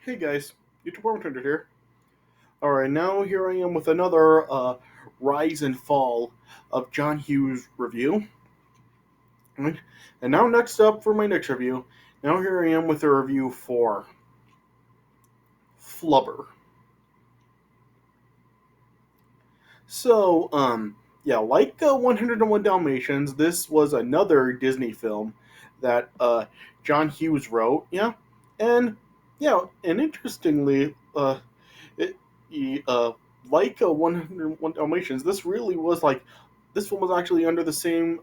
Hey guys, YouTube Worm here. Alright, now here I am with another rise and fall of John Hughes review. Right? And now next up for my next review, now here I am with a review for Flubber. So, yeah, like 101 Dalmatians, this was another Disney film that John Hughes wrote, yeah? And, yeah, and interestingly, it, like 101 Dalmatians, this really was like this film was actually under the same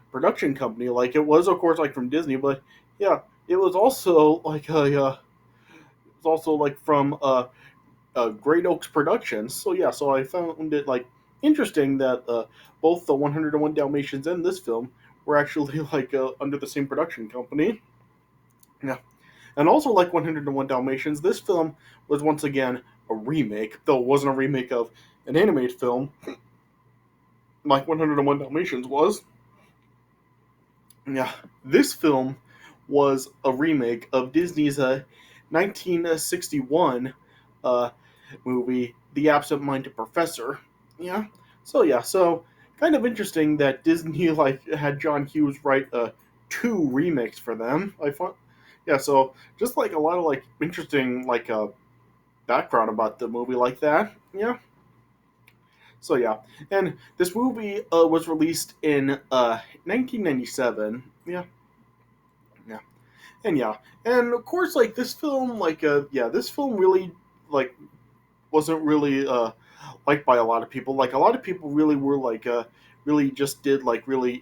production company. Like it was, of course, like from Disney, but yeah, it was also like it was also like from Great Oaks Productions. So yeah, so I found it like interesting that both the 101 Dalmatians and this film were actually like under the same production company. Yeah. And also, like 101 Dalmatians, this film was once again a remake, though it wasn't a remake of an animated film like 101 Dalmatians was. Yeah, this film was a remake of Disney's 1961 uh, movie, The Absent-Minded Professor. Yeah, so kind of interesting that Disney like had John Hughes write two remakes for them. I thought, yeah, so just like a lot of like interesting like background about the movie like that. Yeah. So yeah, and this movie was released in 1997. Yeah, yeah, and yeah, and of course, like this film, like yeah, this film really like wasn't really liked by a lot of people. Like a lot of people really were like really just did like really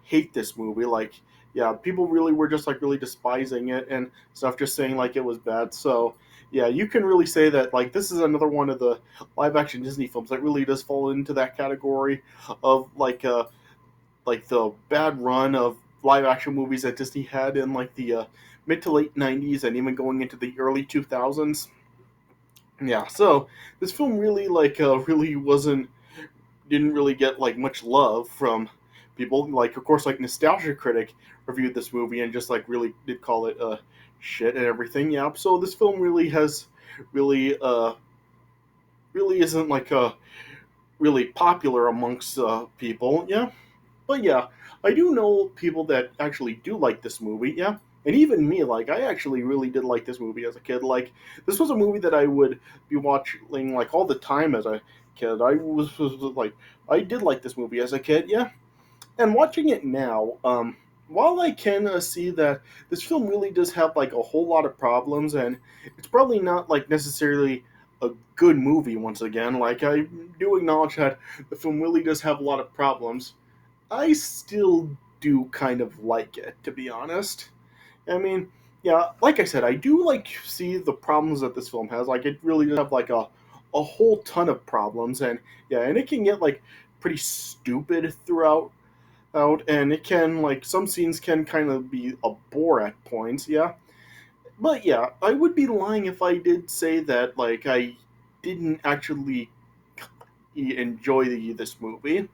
hate this movie. Like yeah, people really were just like really despising it and stuff, just saying like it was bad. So yeah, you can really say that like this is another one of the live action Disney films that really does fall into that category of like the bad run of live action movies that Disney had in like the mid to late '90s and even going into the early 2000s. Yeah, so this film really like really wasn't didn't really get like much love from people. Like of course like Nostalgia Critic reviewed this movie and just like really did call it shit and everything. Yeah, so this film really has really really isn't like really popular amongst people. Yeah, but yeah, I do know people that actually do like this movie. Yeah, and even me, like I actually really did like this movie as a kid. Like this was a movie that I would be watching like all the time as a kid. I was like I did like this movie as a kid. Yeah, and watching it now, while I can see that this film really does have like a whole lot of problems, and it's probably not like necessarily a good movie. Once again, like I do acknowledge that the film really does have a lot of problems. I still do kind of like it, to be honest. I mean, yeah, like I said, I do like see the problems that this film has. Like, it really does have like a whole ton of problems, and yeah, and it can get like pretty stupid throughout. Out, and it can like some scenes can kind of be a bore at points. Yeah, but yeah, I would be lying if I did say that like I didn't actually enjoy this movie.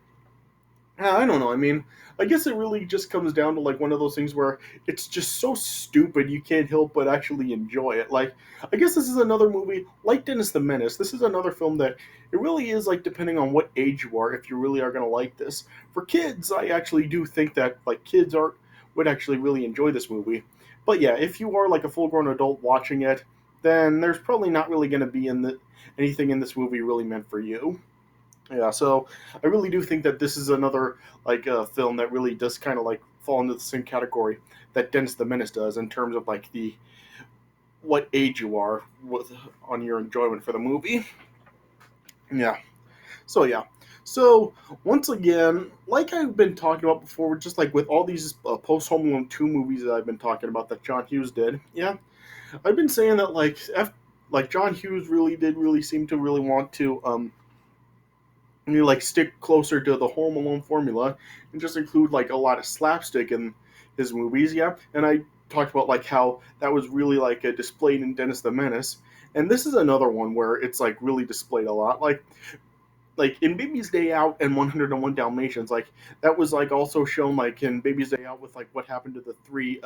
I don't know. I mean, I guess it really just comes down to like one of those things where it's just so stupid you can't help but actually enjoy it. Like, I guess this is another movie like Dennis the Menace. This is another film that it really is like depending on what age you are, if you really are going to like this. For kids, I actually do think that like kids are would actually really enjoy this movie. But yeah, if you are like a full grown adult watching it, then there's probably not really going to be in the anything in this movie really meant for you. Yeah, so I really do think that this is another like film that really does kind of like fall into the same category that Dennis the Menace does in terms of like the what age you are with on your enjoyment for the movie. Yeah. So yeah. So once again, like I've been talking about before, just like with all these post Home Alone 2 movies that I've been talking about that John Hughes did. Yeah, I've been saying that like John Hughes really did really seem to really want to like stick closer to the Home Alone formula and just include like a lot of slapstick in his movies. Yeah, and I talked about like how that was really like displayed in Dennis the Menace, and this is another one where it's like really displayed a lot. Like in Baby's Day Out and 101 Dalmatians, like that was like also shown like in Baby's Day Out with like what happened to the three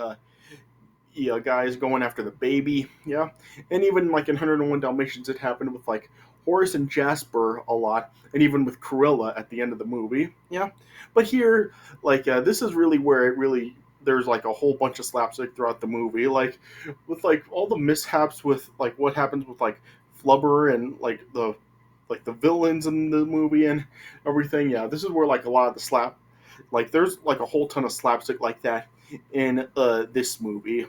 yeah, guys going after the baby, yeah, and even like in 101 Dalmatians, it happened with like Horace and Jasper a lot, and even with Cruella at the end of the movie, yeah. But here, this is really where it really there's like a whole bunch of slapstick throughout the movie, like with like all the mishaps with like what happens with like Flubber and like the villains in the movie and everything. Yeah, this is where like a lot of the there's like a whole ton of slapstick like that in this movie.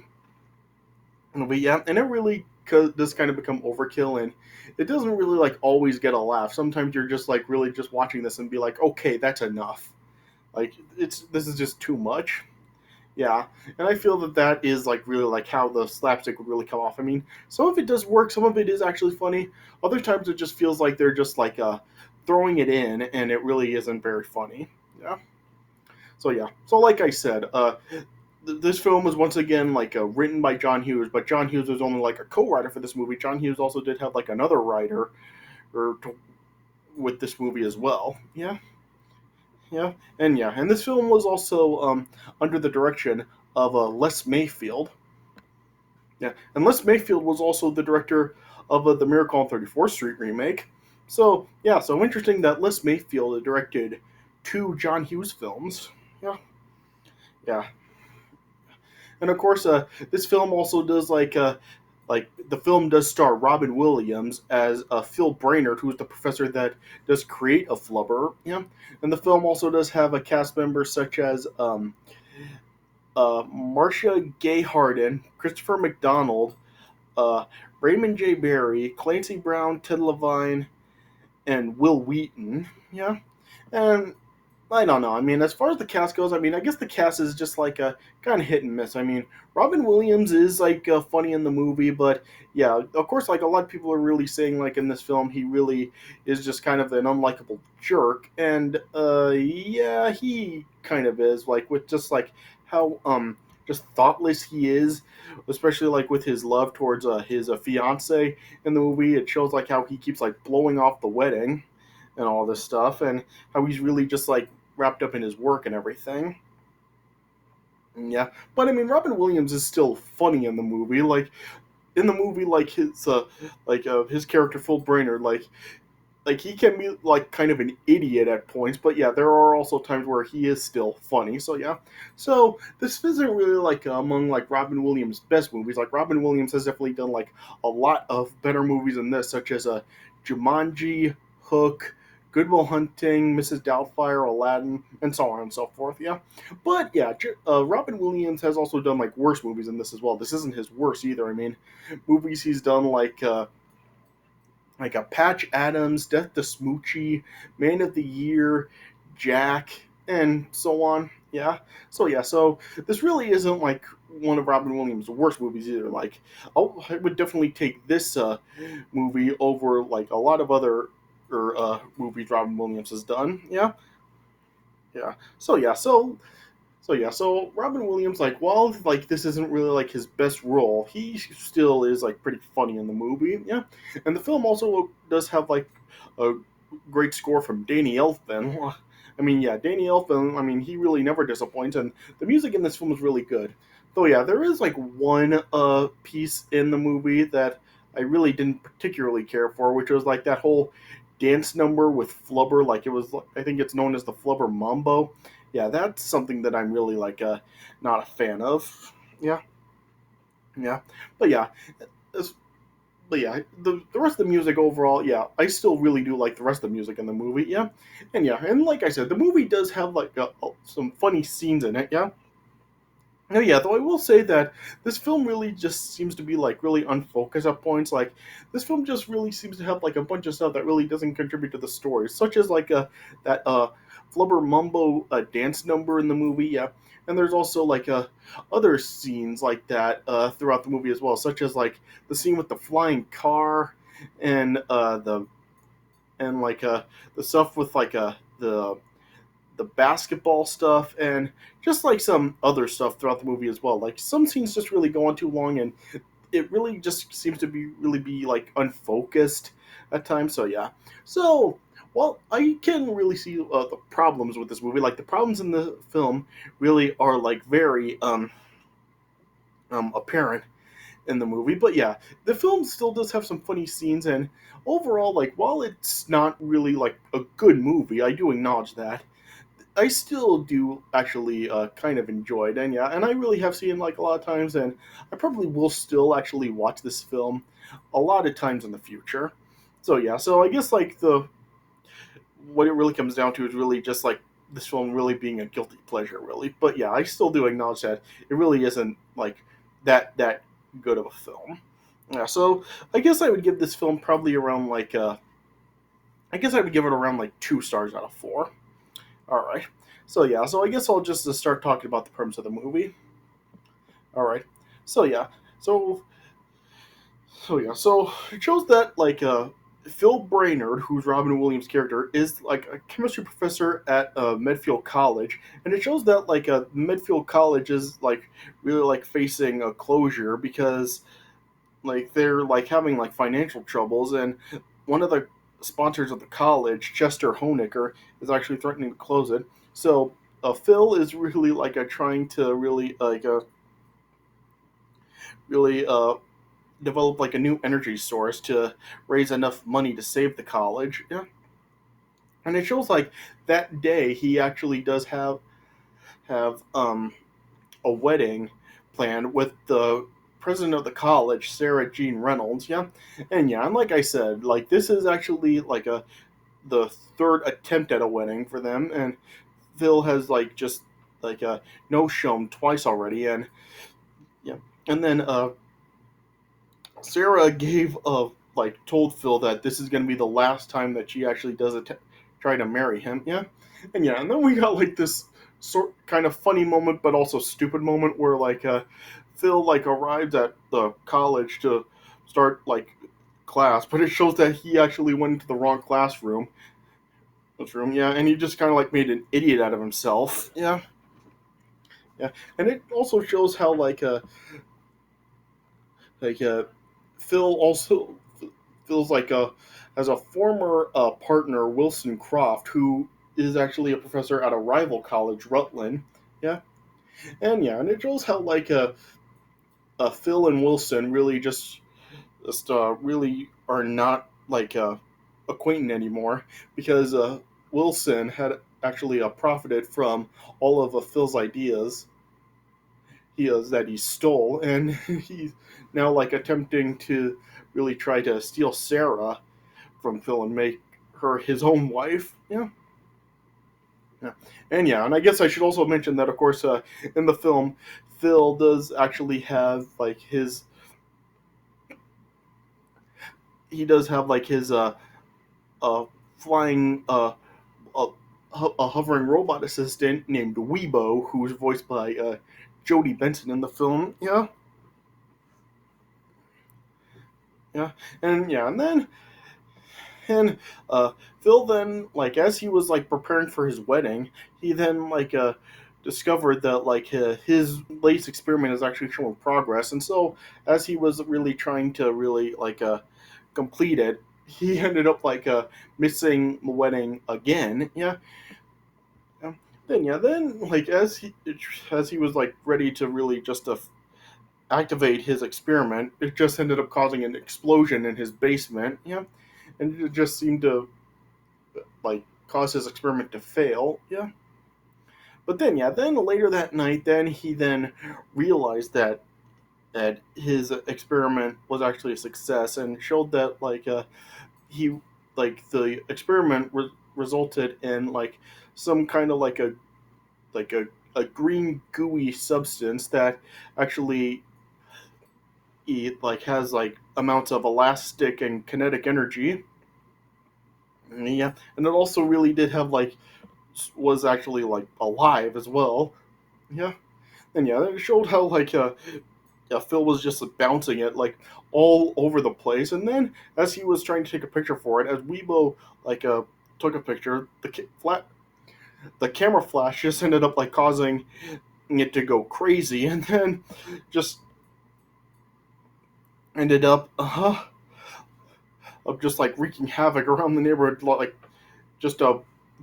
But yeah, and it really does kind of become overkill, and it doesn't really like always get a laugh. Sometimes you're just like really just watching this and be like, okay, that's enough. Like this is just too much. Yeah, and I feel that that is like really like how the slapstick would really come off. I mean, some of it does work, some of it is actually funny. Other times it just feels like they're just throwing it in, and it really isn't very funny. Yeah. So yeah. So like I said, this film was once again written by John Hughes, but John Hughes was only like a co-writer for this movie. John Hughes also did have like another writer with this movie as well. Yeah. Yeah, and this film was also under the direction of Les Mayfield. Yeah, and Les Mayfield was also the director of the Miracle on 34th Street remake. So yeah, so interesting that Les Mayfield directed two John Hughes films. Yeah, yeah, and of course, this film also does like the film does star Robin Williams as Phil Brainerd, who is the professor that does create a flubber. Yeah, and the film also does have a cast member such as Marcia Gay Harden, Christopher McDonald, uh, Raymond J. Barry, Clancy Brown, Ted Levine, and Will Wheaton. Yeah, and I don't know. I mean, as far as the cast goes, I mean, I guess the cast is just like a kind of hit and miss. I mean, Robin Williams is funny in the movie, but yeah, of course, like a lot of people are really saying like in this film, he really is just kind of an unlikable jerk, and yeah, he kind of is like with just like how just thoughtless he is, especially like with his love towards his fiance in the movie. It shows like how he keeps like blowing off the wedding and all this stuff, and how he's really just like wrapped up in his work and everything. Yeah, but I mean, Robin Williams is still funny in the movie. Like in the movie, his character Phil Brainerd, like he can be like kind of an idiot at points, but yeah, there are also times where he is still funny. So yeah, so this isn't really like among like Robin Williams' best movies. Like Robin Williams has definitely done like a lot of better movies than this, such as Jumanji, Hook, Good Will Hunting, Mrs. Doubtfire, Aladdin, and so on and so forth. Yeah, but yeah, Robin Williams has also done like worse movies than this as well. This isn't his worst either. I mean, movies he's done like a Patch Adams, Death to Smoochie, Man of the Year, Jack, and so on. Yeah. So yeah. So this really isn't like one of Robin Williams' worst movies either. Like I would definitely take this movie over like a lot of other movies Robin Williams has done. Yeah. Yeah. So yeah. So Robin Williams, like, while like this isn't really like his best role, he still is like pretty funny in the movie. Yeah, and the film also does have like a great score from Danny Elfman. I mean, yeah, Danny Elfman. I mean, he really never disappoints, and the music in this film is really good. Though, yeah, there is like one piece in the movie that I really didn't particularly care for, which was like that whole dance number with Flubber. Like it was, I think it's known as the Flubber Mambo. Yeah, that's something that I'm really not a fan of. Yeah, yeah, but yeah, as, but yeah, the rest of the music overall, yeah, I still really do like the rest of the music in the movie. Yeah, and like I said, the movie does have some funny scenes in it. Yeah, no, yeah, though I will say that this film really just seems to be like really unfocused at points. Like this film just really seems to have like a bunch of stuff that really doesn't contribute to the story, such as like that Flubber Mumbo dance number in the movie. Yeah, and there's also other scenes like that throughout the movie as well, such as like the scene with the flying car and the stuff with the basketball stuff and just like some other stuff throughout the movie as well. Like some scenes just really go on too long and it really just seems to be like unfocused at times. So yeah. So well, I can really see the problems with this movie. Like the problems in the film really are like very apparent in the movie. But yeah, the film still does have some funny scenes, and overall, like while it's not really like a good movie, I do acknowledge that. I still do actually kind of enjoy it, and yeah, and I really have seen like a lot of times, and I probably will still actually watch this film a lot of times in the future. So yeah, so I guess like the what it really comes down to is really just like this film really being a guilty pleasure, really. But yeah, I still do acknowledge that it really isn't like that good of a film. Yeah, so I guess I would give this film probably around like I guess I would give it around like 2 stars out of 4. All right. So yeah, so I guess I'll just start talking about the premise of the movie. All right. So yeah, so so it shows that like Phil Brainerd, who's Robin Williams' character, is like a chemistry professor at Medfield College, and it shows that like Medfield College is like really like facing a closure because like they're like having like financial troubles, and one of the sponsors of the college, Chester Honecker, is actually threatening to close it. So Phil is really like trying to really really develop like a new energy source to raise enough money to save the college. Yeah, and it shows like that day he actually does have a wedding planned with the president of the college, Sarah Jean Reynolds. Yeah, and yeah, and like I said, like this is actually like a the third attempt at a wedding for them, and Phil has like just like no shown twice already, and yeah, and then Sarah gave like told Phil that this is going to be the last time that she actually does try to marry him. Yeah, and then we got like this sort kind of funny moment, but also stupid moment where like Phil like arrives at the college to start like class, but it shows that he actually went into the wrong classroom. Yeah, and he just kind of like made an idiot out of himself. Yeah, yeah, and it also shows how like Phil also feels like a as a former partner Wilson Croft, who is actually a professor at a rival college, Rutland. Yeah, and it shows how like Phil and Wilson really just really are not like acquainted anymore because Wilson had actually profited from all of Phil's ideas that he stole, and he's now like attempting to really try to steal Sarah from Phil and make her his own wife. Yeah, yeah, and I guess I should also mention that, of course, in the film, Phil does actually have like his he does have like his uh flying a, a hovering robot assistant named Weebo, who's voiced by Jodie Benson in the film. Yeah, yeah, and then and Phil then like as he was like preparing for his wedding, he then like discovered that like his latest experiment is actually showing progress, and so as he was really trying to really like complete it, he ended up like missing the wedding again. Yeah, yeah. Then like as he was like ready to really just activate his experiment, it just ended up causing an explosion in his basement. Yeah, and it just seemed to like cause his experiment to fail. Yeah, but then later that night, then he then realized that his experiment was actually a success and showed that like he like the experiment resulted in like some kind of like a green gooey substance that actually it like has like amounts of elastic and kinetic energy. Yeah, and it also really did have like was actually like alive as well. Yeah, and yeah, it showed how like Phil was just bouncing it like all over the place, and then as he was trying to take a picture for it, as Weibo like took a picture, the camera flash just ended up like causing it to go crazy, and then just ended up of just like wreaking havoc around the neighborhood, like just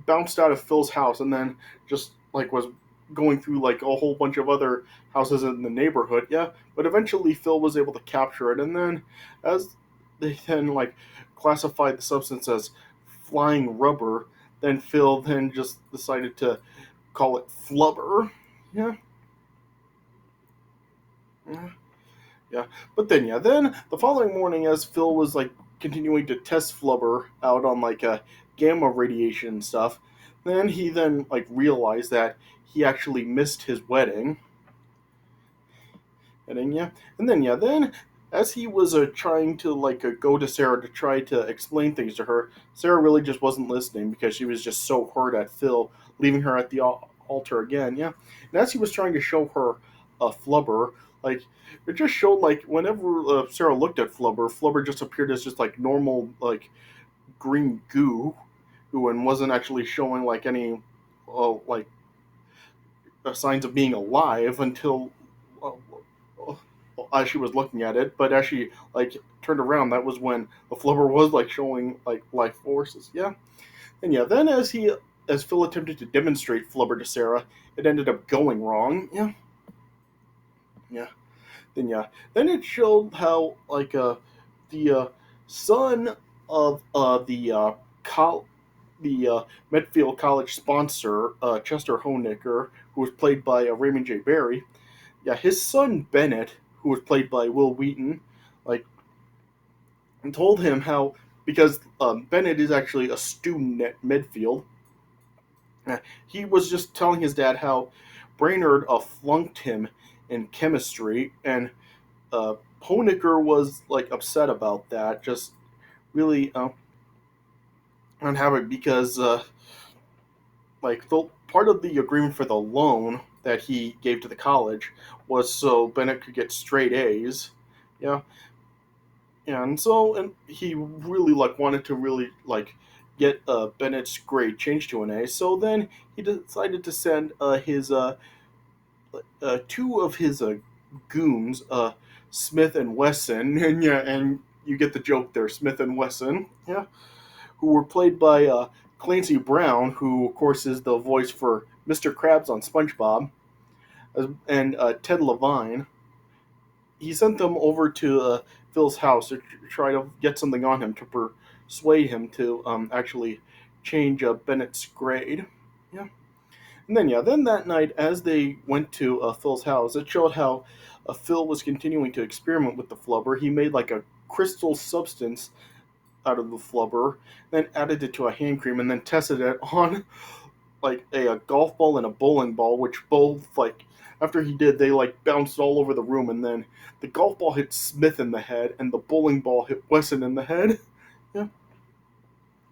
bounced out of Phil's house, and then just like was going through like a whole bunch of other houses in the neighborhood. Yeah, but eventually Phil was able to capture it, and then as they then like classified the substance as flying rubber, then Phil then just decided to call it Flubber. Yeah, yeah, yeah. But then yeah, then the following morning, as Phil was like continuing to test Flubber out on like a gamma radiation and stuff, then he then like realized that he actually missed his wedding. And then yeah, then as he was trying to like go to Sarah to try to explain things to her, Sarah really just wasn't listening because she was just so hurt at Phil leaving her at the altar again. Yeah, and as he was trying to show her a Flubber, like it just showed like whenever Sarah looked at Flubber, Flubber just appeared as just like normal like green goo, who and wasn't actually showing like any like signs of being alive until uh, as she was looking at it. But as she like turned around, that was when the flubber was like showing like life forces. Yeah, and yeah, then as Phil attempted to demonstrate flubber to Sarah, it ended up going wrong. Yeah, yeah. Then it showed how like the son of the Medfield College sponsor, Chester Hoenicker, who was played by Raymond J. Barry. Yeah, his son Bennett, who was played by Will Wheaton, like told him how because Bennett is actually a student at Medfield. He was just telling his dad how Brainerd flunked him in chemistry, and Hoenicker was like upset about that, just really unhappy because like the part of the agreement for the loan that he gave to the college was so Bennett could get straight A's. Yeah, and so and he really like wanted to really like get Bennett's grade changed to an A. So then he decided to send his two of his goons, Smith and Wesson, and yeah, and you get the joke there, Smith and Wesson, yeah, who were played by Clancy Brown, who of course is the voice for Mr. Krabs on SpongeBob, and Ted Levine. He sent them over to Phil's house to try to get something on him to persuade him to actually change Bennett's grade. Yeah. And then, yeah, then that night, as they went to Phil's house, it showed how Phil was continuing to experiment with the flubber. He made like a crystal substance out of the flubber, then added it to a hand cream, and then tested it on like a golf ball and a bowling ball, which both like after he did, they like bounced all over the room, and then the golf ball hit Smith in the head, and the bowling ball hit Wesson in the head. Yeah.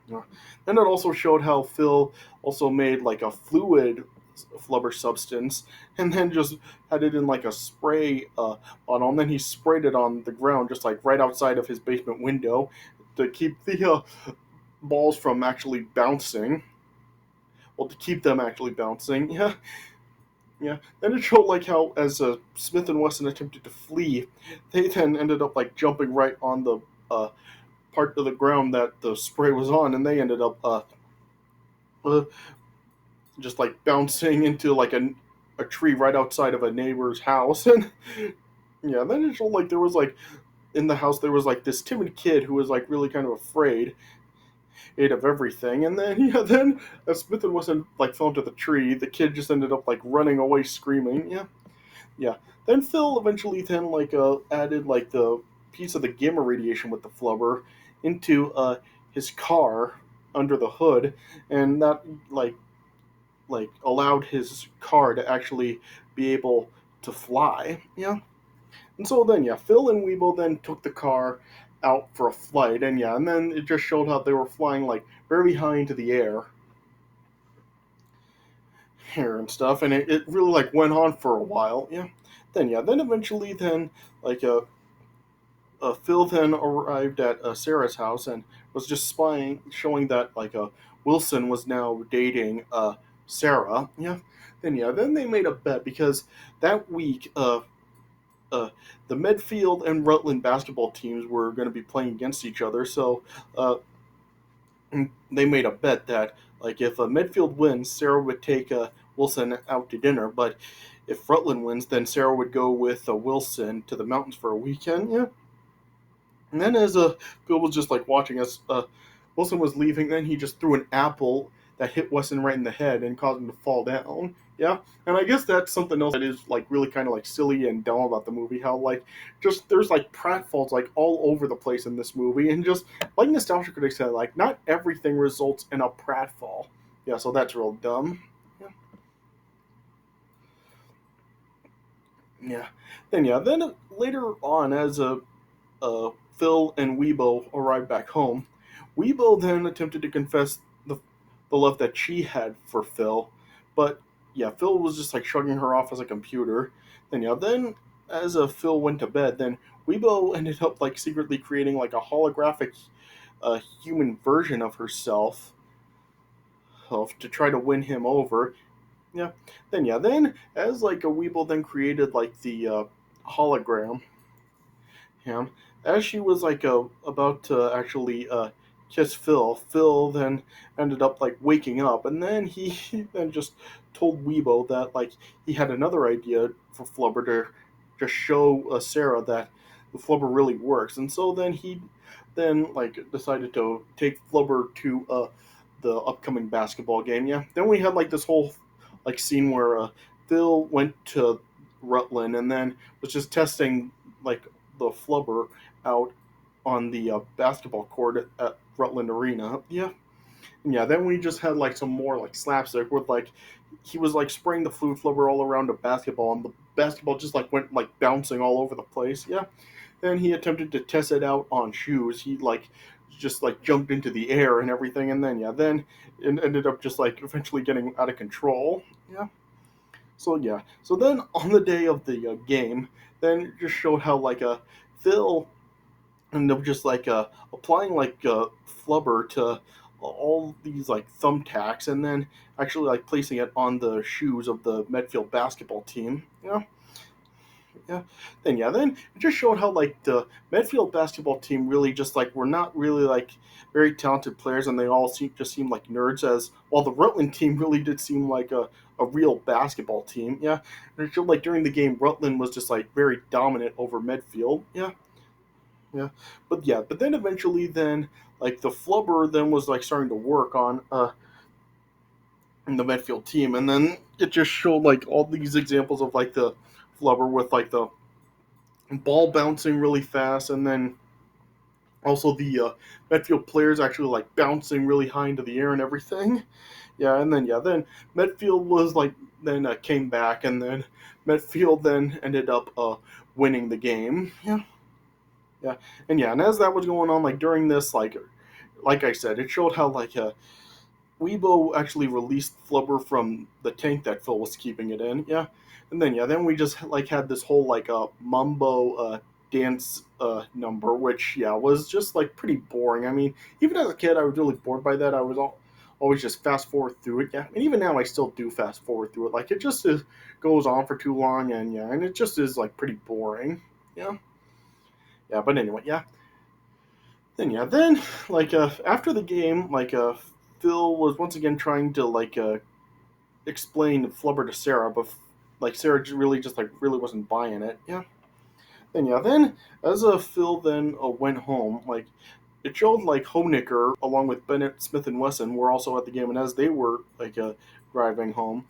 Yeah. Then it also showed how Phil also made like a fluid flubber substance and then just had it in like a spray bottle, and then he sprayed it on the ground just like right outside of his basement window to keep the balls from actually bouncing. Well, to keep them actually bouncing. Yeah, yeah. Then it showed like how as Smith and Wesson attempted to flee, they then ended up like jumping right on the part of the ground that the spray was on, and they ended up uh, just like bouncing into like a tree right outside of a neighbor's house. And yeah, then it showed like there was like in the house there was like this timid kid who was like really kind of afraid of everything. And then yeah, then as Smith and Wesson like fell into the tree, the kid just ended up like running away screaming. Yeah, yeah. Then Phil eventually then like added like the piece of the gamma radiation with the flubber into his car under the hood, and that like allowed his car to actually be able to fly. Yeah. And so then yeah, Phil and Weeble then took the car out for a flight, and yeah, and then it just showed how they were flying like very high into the air here and stuff, and it really like went on for a while. Yeah. Then yeah, then eventually then like Phil then arrived at Sarah's house and was just spying, showing that like Wilson was now dating Sarah. Yeah. Then yeah, then they made a bet because that week uh, the Medfield and Rutland basketball teams were going to be playing against each other. So uh, they made a bet that like if Medfield wins, Sarah would take Wilson out to dinner. But if Rutland wins, then Sarah would go with Wilson to the mountains for a weekend. Yeah, and then as Bill was just like watching us, Wilson was leaving. Then he just threw an apple that hit Weston right in the head and caused him to fall down. Yeah, and I guess that's something else that is like really kind of like silly and dumb about the movie. How like just there's like pratfalls like all over the place in this movie, and just like nostalgia critics said, like not everything results in a pratfall. Yeah, so that's real dumb. Yeah, yeah. Then later on, as Phil and Weibo arrived back home, Weibo then attempted to confess the love that she had for Phil, but yeah, Phil was just like shrugging her off as a computer. Then as Phil went to bed, then Weibo ended up like secretly creating like a holographic human version of herself to try to win him over. Yeah. Then as like a Weeble then created like the hologram him. As she was like about to actually kiss Phil, Phil then ended up like waking up, and then he then just told Weibo that like he had another idea for Flubber to just show Sarah that the Flubber really works, and so then he then like decided to take Flubber to the upcoming basketball game. Yeah. Then we had like this whole like scene where Phil went to Rutland and then was just testing like the Flubber out on the basketball court at Rutland Arena. Yeah, and yeah. Then we just had like some more like slapstick with like he was like spraying the food flubber all around a basketball, and the basketball just like went like bouncing all over the place. Yeah. Then he attempted to test it out on shoes. He like just like jumped into the air and everything, and then yeah, then it ended up just like eventually getting out of control. Yeah. So yeah. So then on the day of the game, then it just showed how like Phil ended up just like applying like flubber to all these like thumbtacks, and then actually like placing it on the shoes of the Medfield basketball team. Yeah. Then it just showed how like the Medfield basketball team really just like were not really like very talented players, and they all just seemed like nerds. As while the Rutland team really did seem like a real basketball team. Yeah, and it showed like during the game Rutland was just like very dominant over Medfield. Yeah, yeah, but then eventually then like the Flubber then was like starting to work on the Medfield team, and then it just showed like all these examples of like the Flubber with like the ball bouncing really fast, and then also the Medfield players actually like bouncing really high into the air and everything. Yeah, and then then Medfield was like then came back, and then Medfield then ended up winning the game. Yeah, yeah, and as that was going on, like during this, like I said, it showed how like Weibo actually released Flubber from the tank that Phil was keeping it in. Yeah, and then we just like had this whole like mumbo dance number, which yeah was just like pretty boring. I mean, even as a kid, I was really bored by that. I was always just fast forward through it. Yeah, and even now I still do fast forward through it. Like it just goes on for too long, and yeah, and it just is like pretty boring. Yeah, yeah. But anyway, yeah. Then like after the game, like Phil was once again trying to like explain Flubber to Sarah, but like Sarah really just like really wasn't buying it. Yeah. Then as Phil then went home, like it showed like Hoenicker along with Bennett, Smith, and Wesson were also at the game, and as they were like driving home,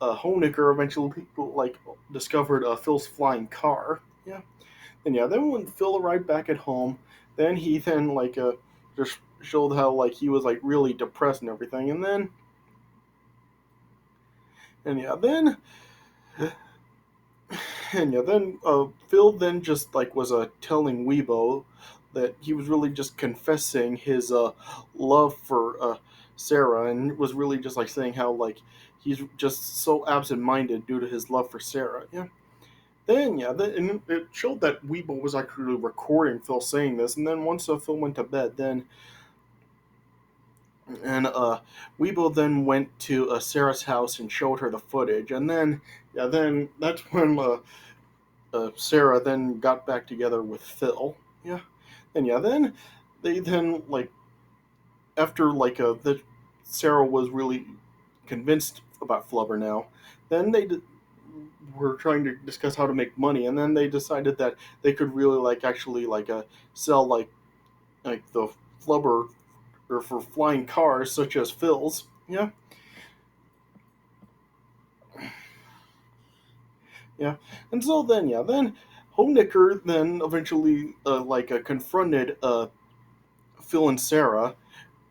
Hoenicker eventually like discovered Phil's flying car. Yeah. Then when Phil arrived back at home, then he then like just showed how like he was like really depressed and everything, and yeah then then Phil then just like was telling Weibo that he was really just confessing his love for Sarah, and was really just like saying how like he's just so absent-minded due to his love for Sarah. Yeah. And it showed that Weibo was actually recording Phil saying this, and then once Phil went to bed, then and Weibo then went to Sarah's house and showed her the footage, and then that's when Sarah then got back together with Phil. Yeah, and then they then like after like the Sarah was really convinced about Flubber now. Then were trying to discuss how to make money, and then they decided that they could really like actually like sell like the Flubber or for flying cars such as Phil's. Yeah, yeah. And so then then Hoenicker then eventually confronted Phil and Sarah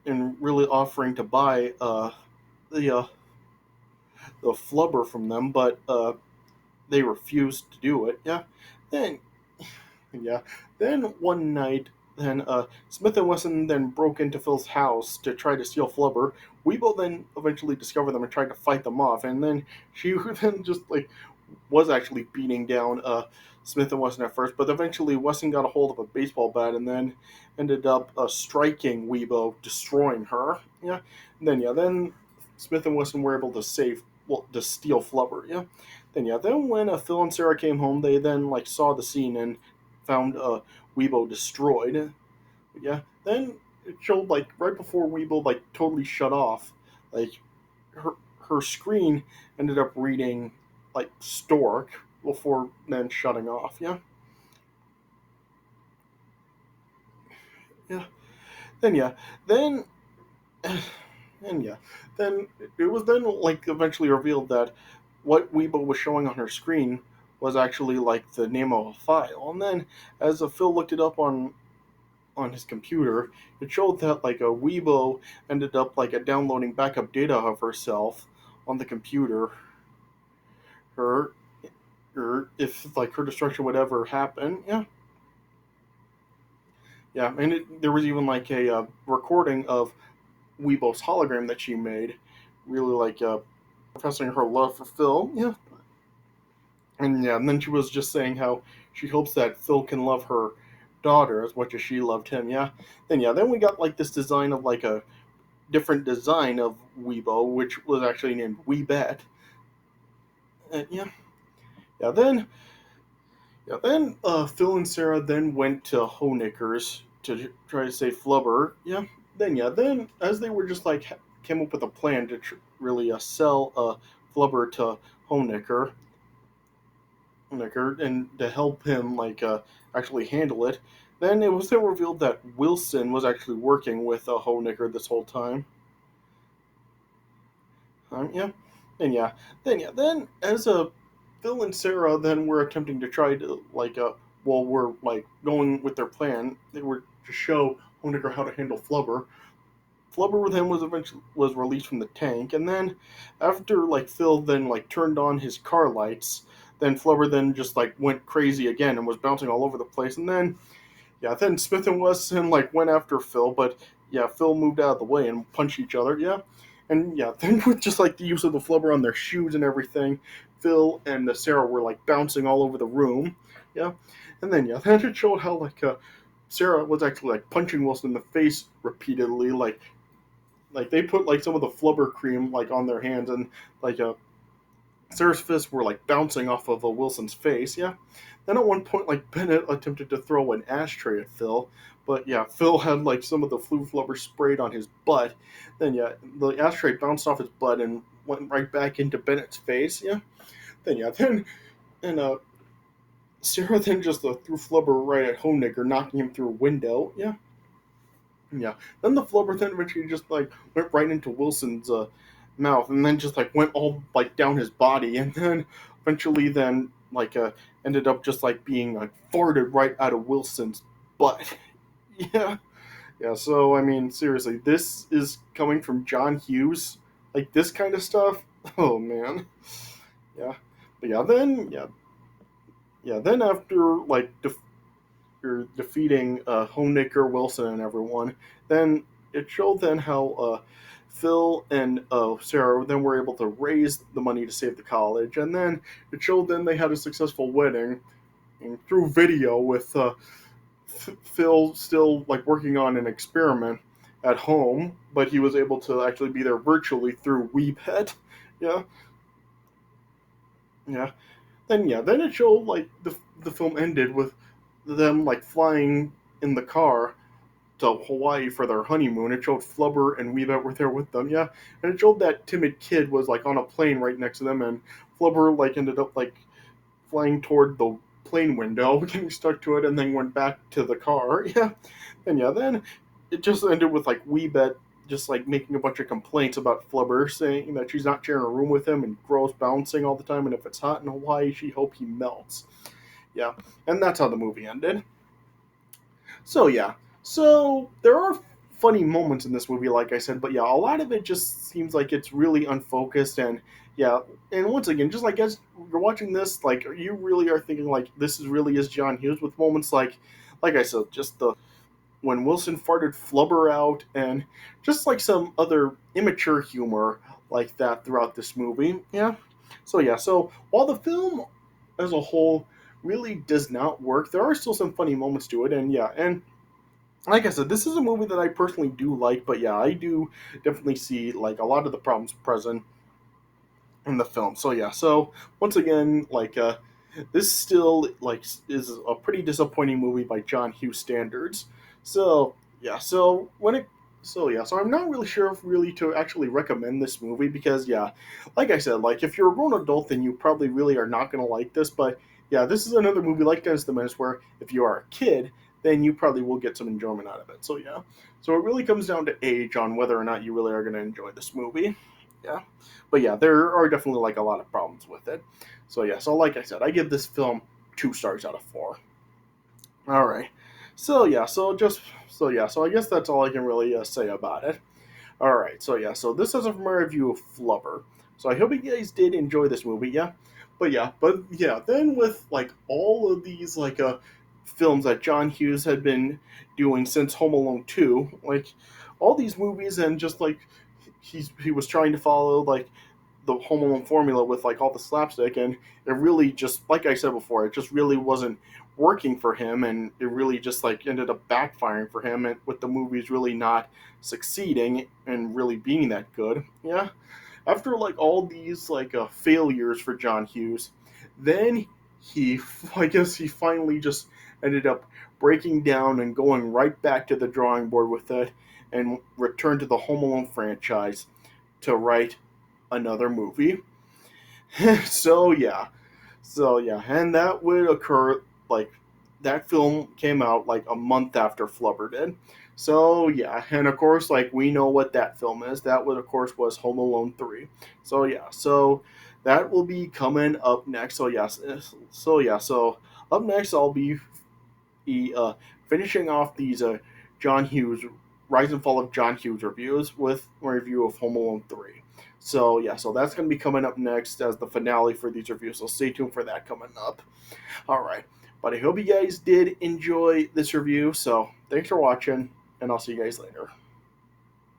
and really offering to buy the uh, the Flubber from them, but they refused to do it. Yeah. Then yeah. Then one night, then Smith and Wesson then broke into Phil's house to try to steal Flubber. Weeble then eventually discovered them and tried to fight them off, and then she then just like was actually beating down Smith and Wesson at first, but eventually Wesson got a hold of a baseball bat and then ended up striking Weebo, destroying her. Yeah, and then Smith and Wesson were able to to steal Flubber. Yeah, then when Phil and Sarah came home, they then like saw the scene and found Weebo destroyed. Yeah, then it showed like right before Weebo like totally shut off, like her her screen ended up reading like Stork before then shutting off. Yeah, yeah. Then then and then it was then like eventually revealed that what Weibo was showing on her screen was actually like the name of a file. And then as Phil looked it up on his computer, it showed that like a Weibo ended up like downloading backup data of herself on the computer. Her or if like her destruction would ever happen. Yeah, yeah, and there was even like a recording of Weibo's hologram that she made, really like professing her love for Phil. Yeah, and then she was just saying how she hopes that Phil can love her daughter as much as she loved him. Yeah, then we got like this design of like a different design of Weibo, which was actually named Weebet. And yeah, then Phil and Sarah then went to Honicker's to try to save Flubber. Yeah. Then as they were just like came up with a plan to really sell Flubber to Honicker, and to help him like actually handle it. Then it was then revealed that Wilson was actually working with Honicker this whole time. Yeah. Then then as Phil and Sarah then were attempting to try to while we're like going with their plan, they were to show Hoenicker how to handle Flubber. Flubber then was eventually was released from the tank, and then after like Phil then like turned on his car lights, then Flubber then just like went crazy again and was bouncing all over the place, and then then Smith and Wesson like went after Phil, but Phil moved out of the way and punched each other. Yeah, and then with just like the use of the flubber on their shoes and everything, Phil and Sarah were like bouncing all over the room. Yeah, and then then it showed how like Sarah was actually like punching Wilson in the face repeatedly, like they put like some of the flubber cream like on their hands and like Sarah's fists were like bouncing off of Wilson's face. Yeah. Then at one point, like Bennett attempted to throw an ashtray at Phil, but Phil had like some of the flu flubber sprayed on his butt. Then the ashtray bounced off his butt and went right back into Bennett's face. Yeah. Then and Sarah then just threw flubber right at Honigger, knocking him through a window. Yeah. Yeah. Then the flubber then eventually just like went right into Wilson's mouth, and then just like went all like down his body, and then eventually then like ended up just like being like farted right out of Wilson's butt. Yeah. Yeah. So I mean, seriously, this is coming from John Hughes. Like this kind of stuff. Oh man. Yeah. But then after like you're defeating Hoenicker, Wilson, and everyone, then it showed then how Phil and Sarah then were able to raise the money to save the college, and then it showed then they had a successful wedding and through video with Phil still like working on an experiment at home, but he was able to actually be there virtually through Weebet. Yeah, yeah. Then it showed like the film ended with them like flying in the car to Hawaii for their honeymoon. It showed Flubber and Weebet were there with them, yeah, and it showed that timid kid was like on a plane right next to them, and Flubber like ended up like flying toward the plane window, getting stuck to it, and then went back to the car. Yeah, and yeah, then it just ended with like Weebet just like making a bunch of complaints about Flubber, saying that she's not sharing a room with him and gross bouncing all the time, and if it's hot in Hawaii, she hope he melts. Yeah, and that's how the movie ended. So yeah, so there are funny moments in this movie, like I said, but yeah, a lot of it just seems like it's really unfocused, and yeah, and once again, just like as you're watching this, like you really are thinking like this is really is John Hughes with moments like I said, just the when Wilson farted Flubber out, and just like some other immature humor like that throughout this movie. Yeah. So yeah, so while the film as a whole really does not work, there are still some funny moments to it, and yeah, and like I said, this is a movie that I personally do like, but yeah, I do definitely see like a lot of the problems present in the film. So yeah, so once again, this still like is a pretty disappointing movie by John Hughes standards. So yeah, so I'm not really sure if really to actually recommend this movie because yeah, like I said, like if you're a grown adult, then you probably really are not gonna like this. But yeah, this is another movie like Dennis the Menace where if you are a kid, then you probably will get some enjoyment out of it. So yeah, so it really comes down to age on whether or not you really are gonna enjoy this movie. Yeah. But yeah, there are definitely like a lot of problems with it. So yeah, so like I said, I give this film 2 stars out of 4. All right. So I guess that's all I can really say about it. All right. So yeah, so this is from my review of Flubber. So I hope you guys did enjoy this movie. Yeah. But yeah, then with like all of these films that John Hughes had been doing since Home Alone 2, like all these movies and just like he was trying to follow like the Home Alone formula with like all the slapstick, and it really just like I said before, it just really wasn't working for him, and it really just like ended up backfiring for him, and with the movies really not succeeding and really being that good. Yeah, after like all these failures for John Hughes, then he I guess he finally just ended up breaking down and going right back to the drawing board with it and returned to the Home Alone franchise to write another movie. so yeah, and that would occur like that film came out like a month after Flubber did. So yeah, and of course, like we know what that film is. That would of course was Home Alone 3. So yeah, so that will be coming up next. So up next I'll be finishing off these John Hughes Rise and Fall of John Hughes reviews with my review of Home Alone 3. So yeah, so that's going to be coming up next as the finale for these reviews. So stay tuned for that coming up. All right, but I hope you guys did enjoy this review. So thanks for watching, and I'll see you guys later.